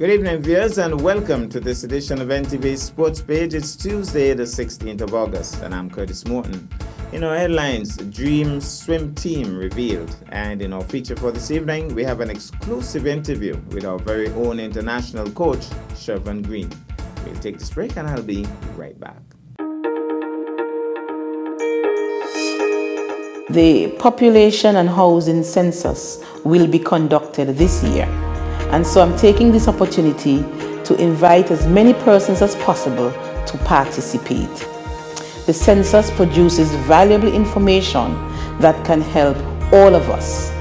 Good evening, viewers, and welcome to this edition of NTV Sports Page. It's Tuesday, the 16th of August, and I'm Curtis Morton. In our headlines, Dream Swim Team revealed, and in our feature for this evening, we have an exclusive interview with our very own international coach, Shervin Green. We'll take this break, and I'll be right back. The population and housing census will be conducted this year. And so I'm taking this opportunity to invite as many persons as possible to participate. The census produces valuable information that can help all of us.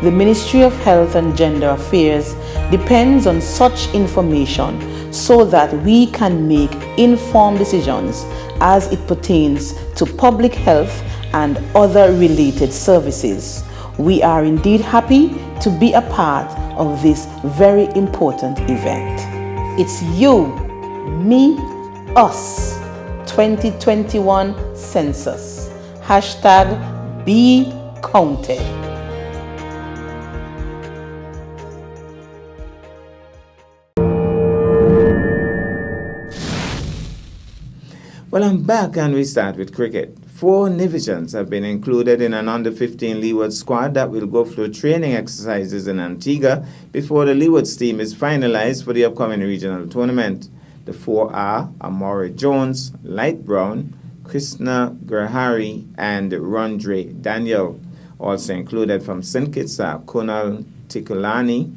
The Ministry of Health and Gender Affairs depends on such information so that we can make informed decisions as it pertains to public health and other related services. We are indeed happy to be a part of this very important event. It's you, me, us, 2021 Census. Hashtag Be Counted. Well, I'm back and we start with cricket. 4 Nivigans have been included in an under-15 Leewards squad that will go through training exercises in Antigua before the Leewards team is finalized for the upcoming regional tournament. The 4 are Amore Jones, Light Brown, Krishna Grahari, and Rondre Daniel. Also included from St. Kitts are Kunal Tikulani,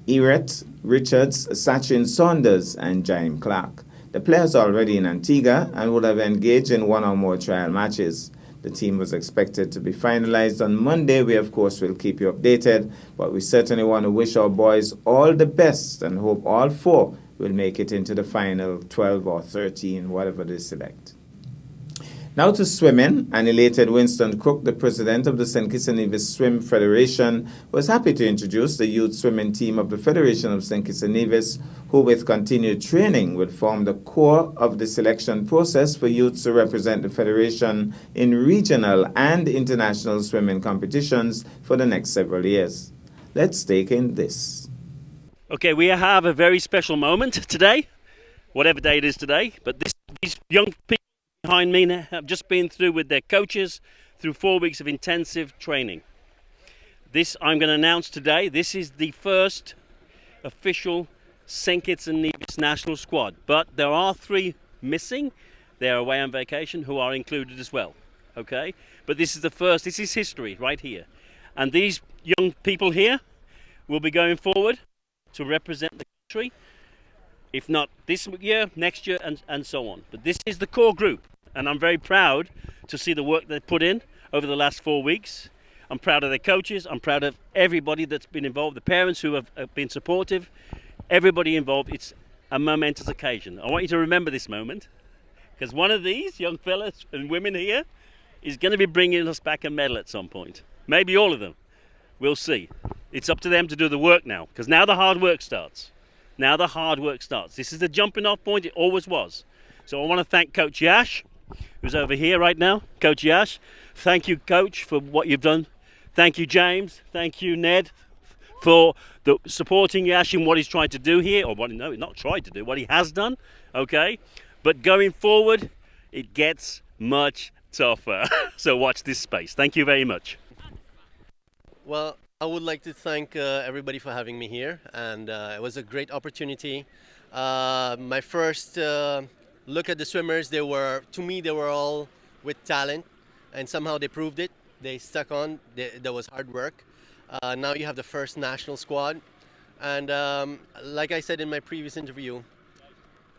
Eret Richards, Sachin Saunders, and Jaime Clark. The players are already in Antigua and would have engaged in one or more trial matches. The team was expected to be finalized on Monday. We, of course, will keep you updated, but we certainly want to wish our boys all the best and hope all 4 will make it into the final 12 or 13, whatever they select. Now to swimming. An elated Winston Cook, the president of the St. Kitts and Nevis Swim Federation, was happy to introduce the youth swimming team of the Federation of St. Kitts and Nevis, who with continued training will form the core of the selection process for youths to represent the Federation in regional and international swimming competitions for the next several years. Let's take in this. Okay, we have a very special moment today, whatever day it is today, but these young people behind me have just been through with their coaches through 4 weeks of intensive training. This I'm going to announce today. This is the first official St. Kitts and Nevis national squad, but there are 3 missing. They're away on vacation who are included as well. Okay, but this is the first. This is history right here, and these young people here will be going forward to represent the country, if not this year, next year, and so on. But this is the core group, and I'm very proud to see the work they've put in over the last 4 weeks. I'm proud of their coaches. I'm proud of everybody that's been involved, the parents who have been supportive, everybody involved. It's a momentous occasion. I want you to remember this moment, because one of these young fellas and women here is going to be bringing us back a medal at some point. Maybe all of them. We'll see. It's up to them to do the work now, because now the hard work starts. Now the hard work starts. This is the jumping off point. It always was. So I want to thank Coach Yash, who's over here right now. Coach Yash, thank you, Coach, for what you've done. Thank you, James. Thank you, Ned, for supporting Yash in what he's trying to do here, or not tried to do, what he has done. Okay, but going forward, it gets much tougher. So watch this space. Thank you very much. Well, I would like to thank everybody for having me here, and it was a great opportunity. My first look at the swimmers, they were all with talent, and somehow they proved it. They stuck on. There was hard work. Now you have the first national squad, and like I said in my previous interview,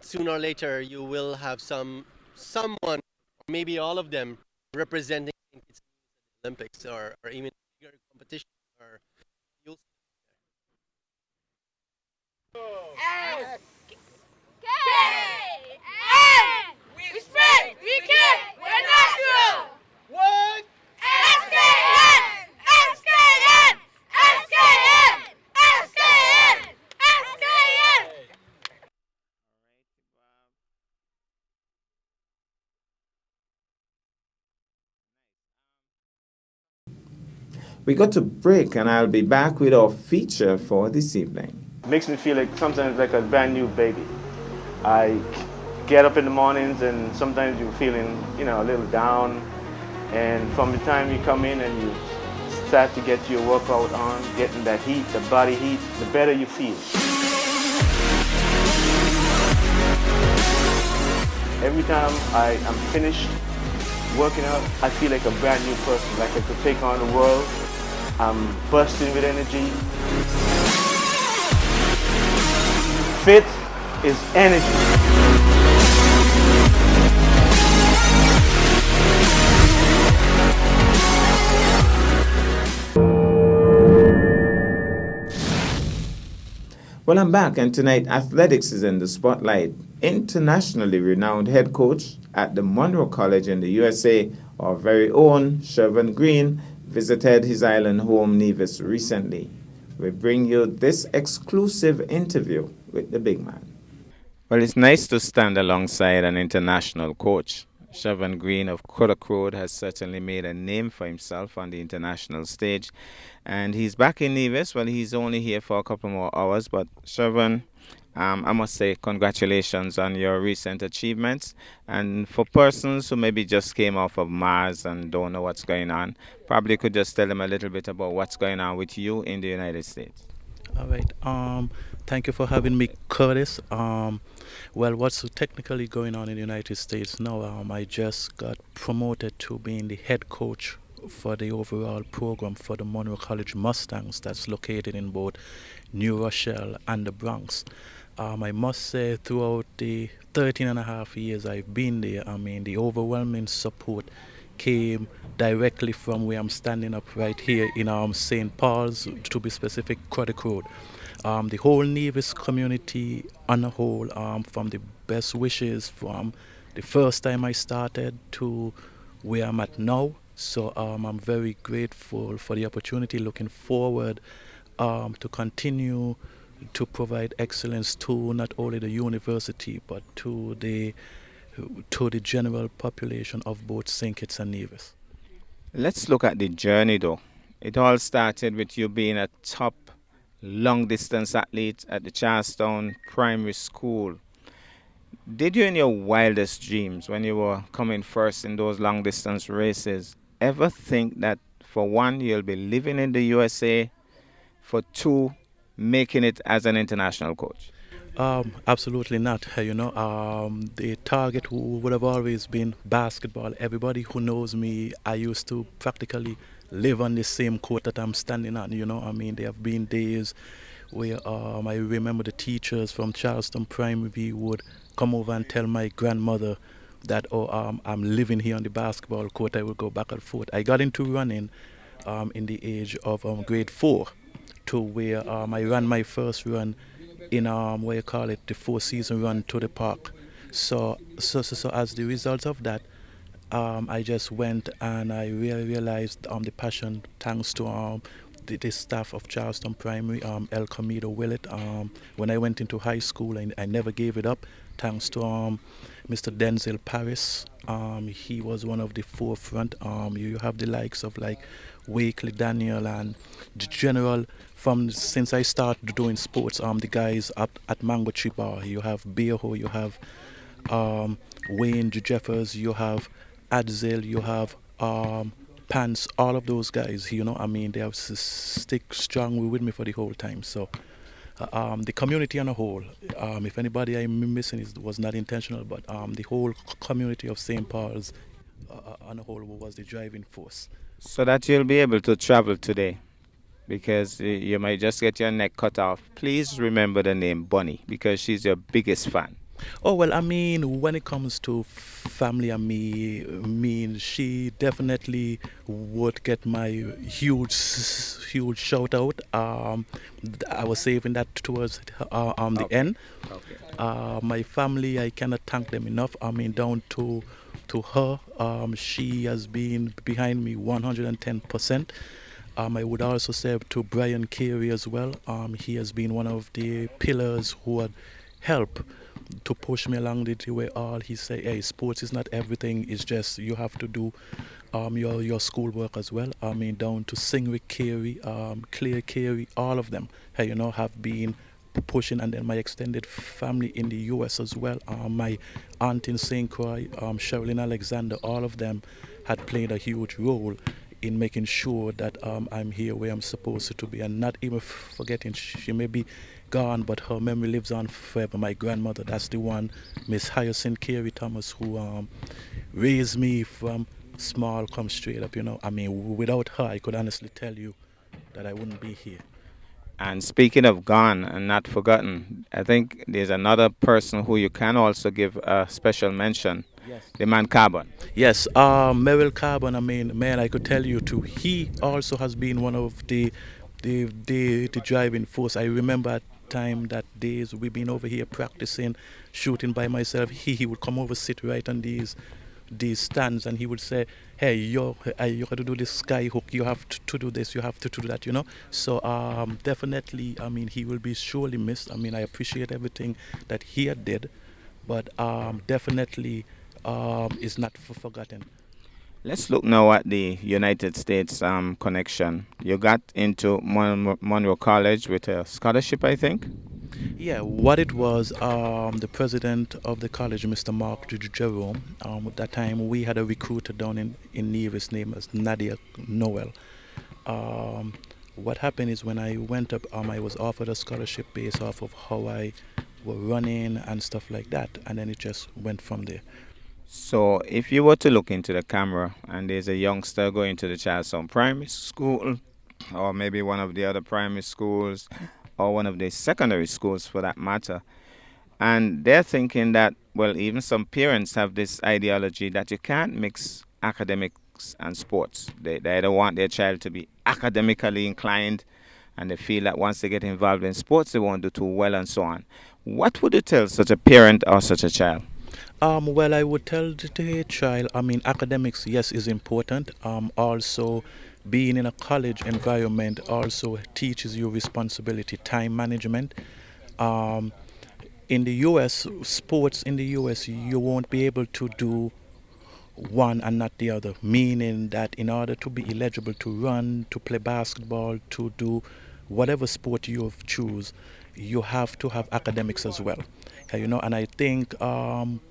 sooner or later you will have someone, maybe all of them, representing the Olympics or even bigger competition. You'll S-K-N! We spread, we can, we're natural! What? S-K-N! S-K-N! S-K-N! S-K-N! S-K-N! We got to break, and I'll be back with our feature for this evening. Makes me feel like sometimes like a brand new baby. I get up in the mornings and sometimes you're feeling, a little down. And from the time you come in and you start to get your workout on, getting that heat, the body heat, the better you feel. Every time I am finished working out, I feel like a brand new person, like I could take on the world. I'm bursting with energy. Fit is energy. Well, I'm back, and tonight athletics is in the spotlight. Internationally renowned head coach at the Monroe College in the USA, our very own Shervin Green, visited his island home, Nevis, recently. We bring you this exclusive interview with the big man. Well, it's nice to stand alongside an international coach. Shervin Green of Cuddock Road has certainly made a name for himself on the international stage. And he's back in Nevis. Well, he's only here for a couple more hours. But Shervin, I must say congratulations on your recent achievements. And for persons who maybe just came off of Mars and don't know what's going on, probably could just tell them a little bit about what's going on with you in the United States. All right. Thank you for having me, Curtis. Well, what's technically going on in the United States now? I just got promoted to being the head coach for the overall program for the Monroe College Mustangs that's located in both New Rochelle and the Bronx. I must say throughout the 13 and a half years I've been there, the overwhelming support came directly from where I'm standing up right here in St. Paul's, to be specific, Cuddock Road. The whole Nevis community on a whole, from the best wishes from the first time I started to where I'm at now. So I'm very grateful for the opportunity, looking forward to continue to provide excellence to not only the university but to the general population of both St. Kitts and Nevis. Let's look at the journey though. It all started with you being a top long distance athlete at the Charlestown Primary School. Did you in your wildest dreams when you were coming first in those long distance races ever think that for one you'll be living in the USA, for two making it as an international coach? Absolutely not. The target would have always been basketball. Everybody who knows me, I used to practically live on the same court that I'm standing on. There have been days where I remember the teachers from Charleston Primary would come over and tell my grandmother that, I'm living here on the basketball court. I will go back and forth. I got into running in the age of grade 4, to where I ran my first run in the 4-season run to the park. So as the result of that, I just went and I really realized the passion, thanks to the staff of Charleston Primary, El Camino Willett. When I went into high school, I never gave it up, thanks to Mr. Denzel Paris. He was one of the forefront. You have the likes of like Wakely Daniel and the general. Since I started doing sports, the guys at Mango Tree Bar, you have Beerho, you have Wayne Jeffers, you have Adzel, you have Pants, all of those guys, they have stick strong with me for the whole time. So the community on a whole, if anybody I'm missing, it was not intentional, but the whole community of St. Paul's on a whole was the driving force. So that you'll be able to travel today, because you might just get your neck cut off. Please remember the name Bunny, because she's your biggest fan. Oh, well, when it comes to family and me, she definitely would get my huge shout out. I was saving that towards the end. Okay. My family, I cannot thank them enough. Down to her, she has been behind me 110%. I would also say to Brian Carey as well. He has been one of the pillars who had helped to push me along the way. He said, hey, sports is not everything. It's just you have to do your schoolwork as well. Down to Singwick Carey, Claire Carey, all of them, have been pushing, and then my extended family in the US as well. My aunt in St. Croix, Sherilyn Alexander, all of them had played a huge role in making sure that I'm here where I'm supposed to be, and not even forgetting she may be gone, but her memory lives on forever. My grandmother, that's the one, Miss Hyacinth Carey Thomas, who raised me from small, come straight up. I mean, without her, I could honestly tell you that I wouldn't be here. And speaking of gone and not forgotten, I think there's another person who you can also give a special mention. Yes. The man Carbon. Yes, Merrill Carbon, I mean, man, I could tell you too. He also has been one of the driving force. I remember at time that days we've been over here practicing shooting by myself. He would come over, sit right on these stands, and he would say, hey, you got to do this sky hook, you have to do this, you have to do that, So definitely, I mean, he will be surely missed. I mean, I appreciate everything that he had did, but definitely is not forgotten. Let's look now at the United States connection. You got into Monroe College with a scholarship, I think? Yeah, what it was, the president of the college, Mr. Mark Jerome, at that time we had a recruiter down in Nevis named as Nadia Noel. What happened is when I went up, I was offered a scholarship based off of how I were running and stuff like that, and then it just went from there. So if you were to look into the camera and there's a youngster going to the Charlestown Primary School, or maybe one of the other primary schools, or one of the secondary schools for that matter, and they're thinking that, well, even some parents have this ideology that you can't mix academics and sports. They don't want their child to be academically inclined, and they feel that once they get involved in sports, they won't do too well and so on. What would you tell such a parent or such a child? Well, I would tell the child, I mean, academics, yes, is important. Also, being in a college environment also teaches you responsibility, time management. In the U.S., sports in the U.S., you won't be able to do one and not the other, meaning that in order to be eligible to run, to play basketball, to do whatever sport you choose, you have to have academics as well. And I think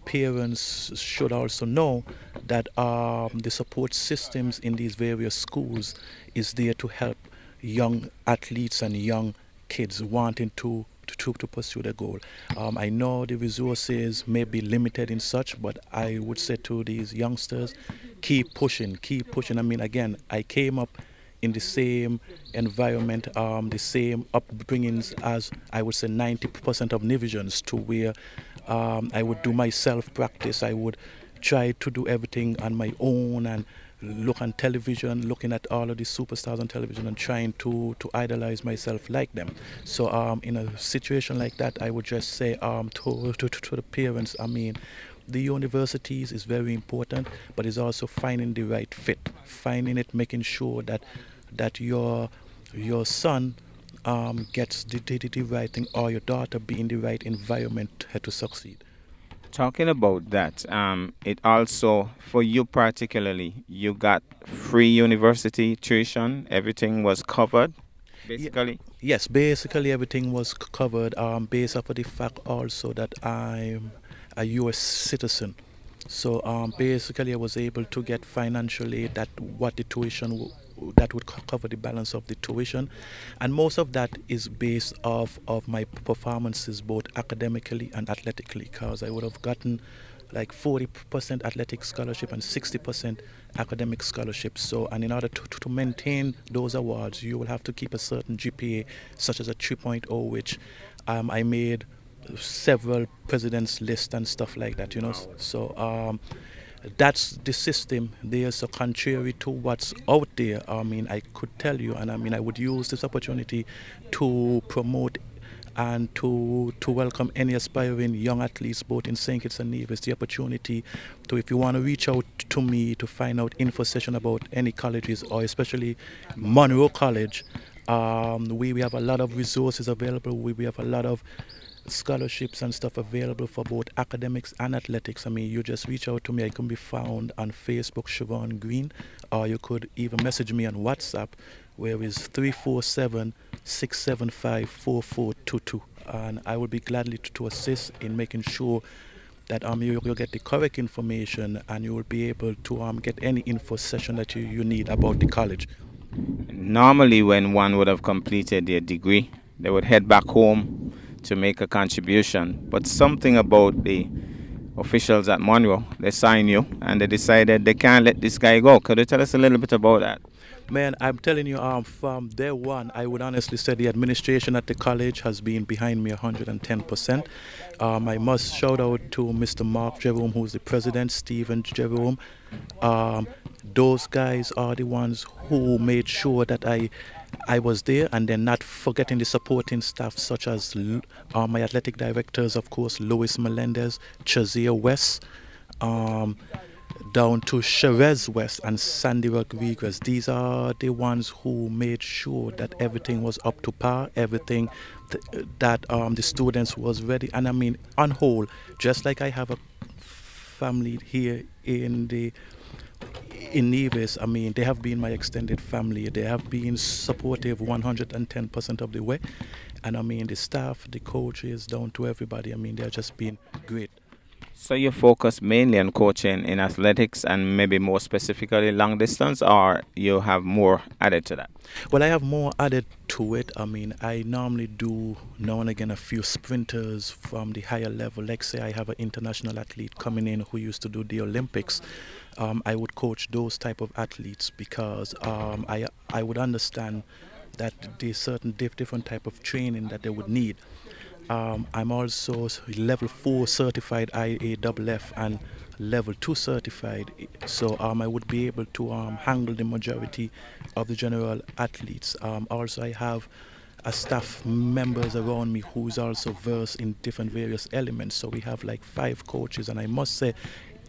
parents should also know that the support systems in these various schools is there to help young athletes and young kids wanting to pursue their goal. I know the resources may be limited in such, but I would say to these youngsters, keep pushing. I mean, again, I came up in the same environment, the same upbringings as I would say 90% of Nivisians, to where I would do my self-practice. I would try to do everything on my own and look on television, looking at all of these superstars on television and trying to idolize myself like them. So in a situation like that, I would just say to the parents, I mean, the universities is very important, but it's also finding the right fit, finding it, making sure that your son gets the right thing, or your daughter be in the right environment to succeed. Talking about that, it also, for you particularly, you got free university tuition, everything was covered, basically? Yes, basically everything was covered, based off of the fact also that I'm a U.S. citizen. So basically I was able to get financial aid, that what the tuition that would cover the balance of the tuition, and most of that is based off of my performances both academically and athletically, because I would have gotten like 40% athletic scholarship and 60% academic scholarship. So, and in order to maintain those awards, you will have to keep a certain GPA, such as a 3.0, which I made several presidents list and stuff like that, So that's the system there. So contrary to what's out there, I mean, I could tell you, and I mean, I would use this opportunity to promote and to welcome any aspiring young athletes both in St. Kitts and Nevis the opportunity to, if you want to reach out to me to find out info session about any colleges, or especially Monroe College, we have a lot of resources available. We have a lot of scholarships and stuff available for both academics and athletics. I mean, you just reach out to me. I can be found on Facebook, Siobhan Green, or you could even message me on WhatsApp, where is 347-675-4422. and I will be gladly to assist in making sure that you'll get the correct information and you will be able to get any info session that you need about the college. Normally, when one would have completed their degree, they would head back home to make a contribution. But something about the officials at Monroe, they signed you and they decided they can't let this guy go. Could you tell us a little bit about that? Man, I'm telling you, from day one, I would honestly say the administration at the college has been behind me 110%. I must shout out to Mr. Mark Jerome, who's the president, Stephen Jerome. Those guys are the ones who made sure that I was there, and then not forgetting the supporting staff such as my athletic directors, of course, Luis Melendez, Chazia West, down to Sherez West and Sandy Rodriguez. These are the ones who made sure that everything was up to par, everything that the students was ready. And I mean, on whole, just like I have a family here in Nevis, I mean, they have been my extended family. They have been supportive 110% of the way. And I mean, the staff, the coaches, down to everybody, I mean, they've just been great. So you focus mainly on coaching in athletics and maybe more specifically long distance, or you have more added to that? Well, I have more added to it. I mean, I normally do now and again a few sprinters from the higher level. Like say I have an international athlete coming in who used to do the Olympics. I would coach those type of athletes because I would understand that there's certain different type of training that they would need. I'm also level 4 certified IAAF and level 2 certified, so I would be able to handle the majority of the general athletes. Also, I have a staff members around me who's also versed in different various elements, so we have like 5 coaches, and I must say,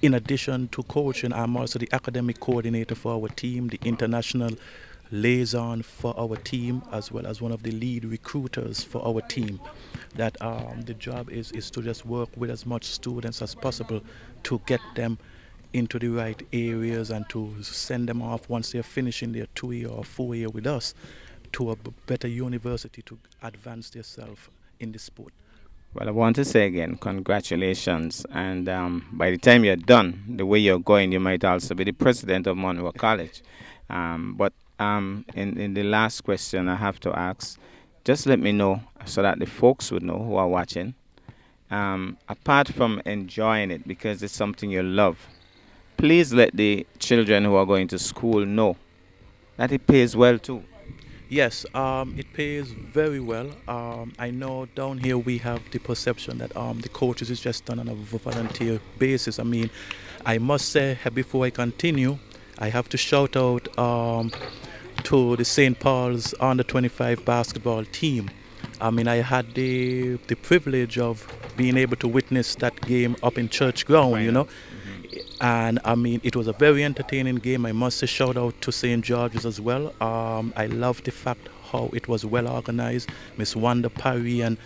in addition to coaching, I'm also the academic coordinator for our team, the international liaison for our team, as well as one of the lead recruiters for our team. That the job is to just work with as much students as possible to get them into the right areas and to send them off once they're finishing their 2-year or 4-year with us to a better university to advance themselves in the sport. Well, I want to say again, congratulations. And by the time you're done, the way you're going, you might also be the president of Monroe College. But in the last question I have to ask, just let me know so that the folks would know who are watching. Apart from enjoying it because it's something you love, please let the children who are going to school know that it pays well too. Yes, it pays very well. I know down here we have the perception that the coaches is just done on a volunteer basis. I mean, I must say before I continue, I have to shout out to the St. Paul's under 25 basketball team. I mean, I had the privilege of being able to witness that game up in Church Ground, you know. And I mean, it was a very entertaining game. I must say shout out to St. George's as well. I love the fact how it was well organized. Miss Wanda Parry and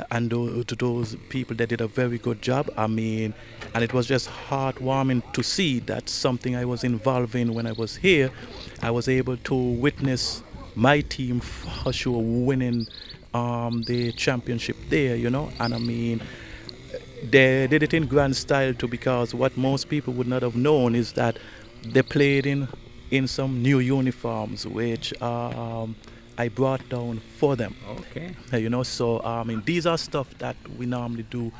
to those people that did a very good job. I mean, and it was just heartwarming to see that something I was involved in when I was here, I was able to witness my team for sure winning the championship there, you know. And I mean, they did it in grand style too, because what most people would not have known is that they played in some new uniforms, which I brought down for them. Okay. You know, so I mean, these are stuff that we normally do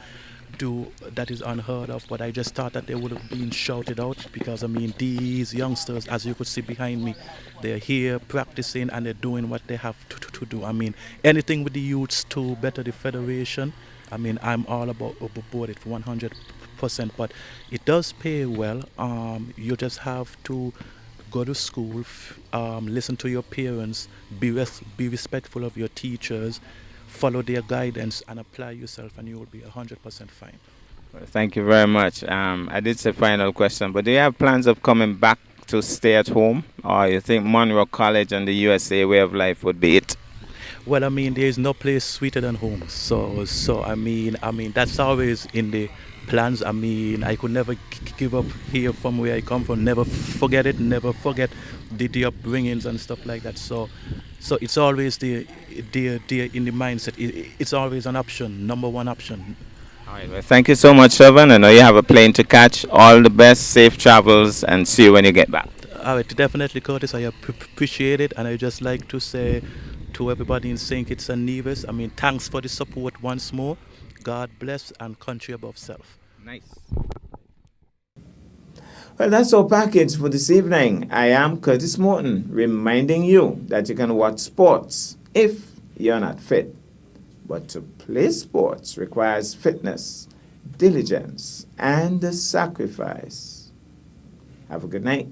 that is unheard of, but I just thought that they would have been shouted out because I mean, these youngsters, as you could see behind me, they're here practicing and they're doing what they have to do. I mean, anything with the youths to better the federation, I mean, I'm all about it for 100%, but it does pay well. You just have to go to school, listen to your parents, be respectful of your teachers, follow their guidance, and apply yourself, and you will be 100% fine. Well, thank you very much. I did say final question, but do you have plans of coming back to stay at home, or you think Monroe College and the USA way of life would be it? Well, I mean, there is no place sweeter than home. So I mean, that's always in the plans. I mean, I could never give up here from where I come from. Never forget it. Never forget the upbringings and stuff like that. So it's always there in the mindset. It's always an option, number one option. All right, well, thank you so much, Shervan. I know you have a plane to catch. All the best, safe travels, and see you when you get back. All right, definitely, Curtis. I appreciate it, and I just like to say to everybody in St. Kitts and Nevis, I mean, thanks for the support once more. God bless, and country above self. Nice. Well, that's our package for this evening. I am Curtis Morton, reminding you that you can watch sports if you're not fit. But to play sports requires fitness, diligence, and a sacrifice. Have a good night.